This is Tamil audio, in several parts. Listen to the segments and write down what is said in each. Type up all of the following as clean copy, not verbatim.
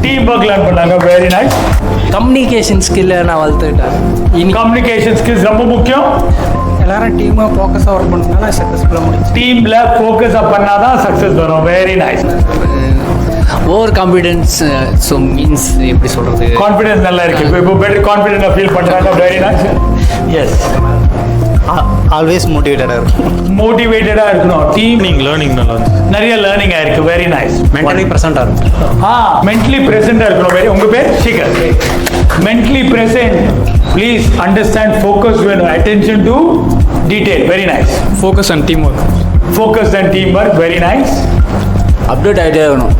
டீம் ஒர்க் லேர்ன் பண்ணாங்க. Very nice. கம்யூனிகேஷன் ஸ்கில்லை நான் வளர்த்துக்கிட்டேன். கம்யூனிகேஷன் ஸ்கில்ஸ் ரொம்ப முக்கியம். எல்லாரும் டீமாக ஃபோக்கஸாக ஒர்க் பண்ணால் சக்ஸஸ்ஃபுல்லாக முடியும். டீமில் ஃபோக்கஸாக பண்ணாதான் சக்ஸஸ் வரும். Very nice. Over confidence so means எப்படி சொல்கிறது, கான்ஃபிடன்ஸ் நல்லா இருக்கு. இப்போ பெட்டர் கான்ஃபிடென்ட்டாக ஃபீல் பண்ணுறாங்க. Very nice. எஸ். ஆல்வேஸ் மோட்டிவேட்டடாக இருக்கும். மோட்டிவேட்டடாக இருக்கணும். டீம் லேர்னிங் நல்லா இருந்துச்சு. நிறைய லேர்னிங் ஆயிருக்கு. Very nice. மென்டலி ப்ரெசென்ட்டாக இருக்கும். மென்டலி ப்ரெசென்ட்டாக இருக்கணும். வெரி. உங்கள் பேர் Shikhar. Mentally present. Please understand. Focus வேணும். Attention to detail. Very nice. Focus and team work. Focus and team work. Very nice. Update ஆகிட்டே இருக்கணும்.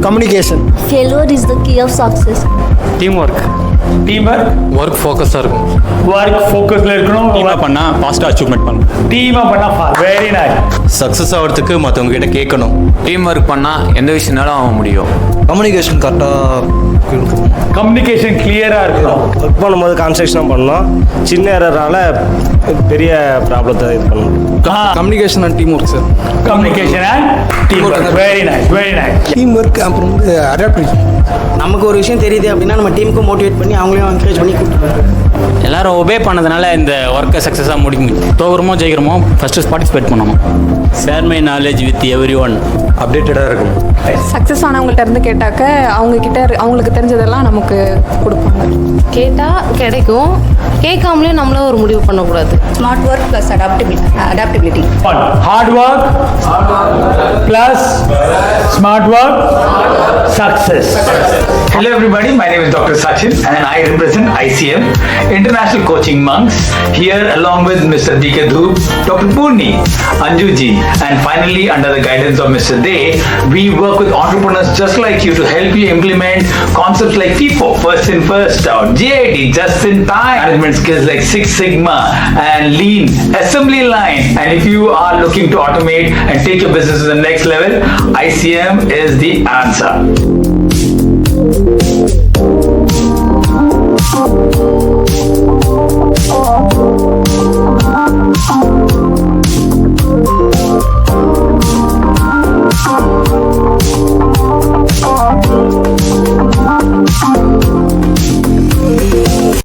Communication. Failure is the key of success. Team work. Team work. Work ஃபோக்கஸாக இருக்கும். ஒர்க் ஃபோக்கஸில் இருக்கணும். டீமாக பண்ணால் ஃபாஸ்ட்டாக அச்சீவ்மெண்ட் பண்ணணும். டீமாக பண்ணால் வெரி நைஸ். சக்ஸஸ் ஆகிறதுக்கு மற்றவங்க கிட்ட கேட்கணும். டீம் ஒர்க் பண்ணால் எந்த விஷயம்னாலும் ஆக முடியும். கம்யூனிகேஷன் கரெக்டாக இருக்கும். கம்யூனிகேஷன் கிளியராக இருக்கணும். ஒர்க் பண்ணும்போது கான்சன்ட்ரேஷனாக பண்ணணும். சின்ன எரரால பெரிய ப்ராப்ளத்தை இது பண்ணணும். Communication and team work sir. Communication and team work. Very nice. Very nice. Team work அப்புறம் அடாப்டபிலிட்டி. நமக்கு ஒரு விஷயம் தெரியுது அப்படின்னா நம்ம டீமுக்கு மோட்டிவேட் பண்ணி அவங்களையும் என்கரேஜ் பண்ணி கூப்பிட்டு எல்லாரும் ஒபே பண்ணதுனால இந்த ஒர்க்கை சக்ஸஸாக முடிக்கும். தோகுறமோ ஜெயிக்கிறோமோ ஃபஸ்ட்டு பார்ட்டிசிபேட் பண்ணணும். Share my knowledge with everyone. அப்டேட்டடாக இருக்கும். சக்ஸஸ் ஆனவங்கள்ட்ட இருந்து கேட்டாக்க அவங்களுக்கு தெரிஞ்சதெல்லாம் நமக்கு கொடுப்பாங்க. கேட்டால் கிடைக்கும், கேட்காமலே நம்மளும் ஒரு முடிவு பண்ணக்கூடாது. Smart work plus adaptability. Hard work plus smart work success. Hello everybody, my name is Dr. Sachin and I represent ICM, International Coaching Monks, here along with Mr. Dhup, Dr. Poorani, Anju Ji, and finally under the guidance of Mr. Dey, we work with entrepreneurs just like you to help you implement concepts like FIFO, first in first out, GIT, just in time, management skills like Six Sigma and Lean, assembly line, and if you are looking to automate and take your business to the next level, ICM is the answer.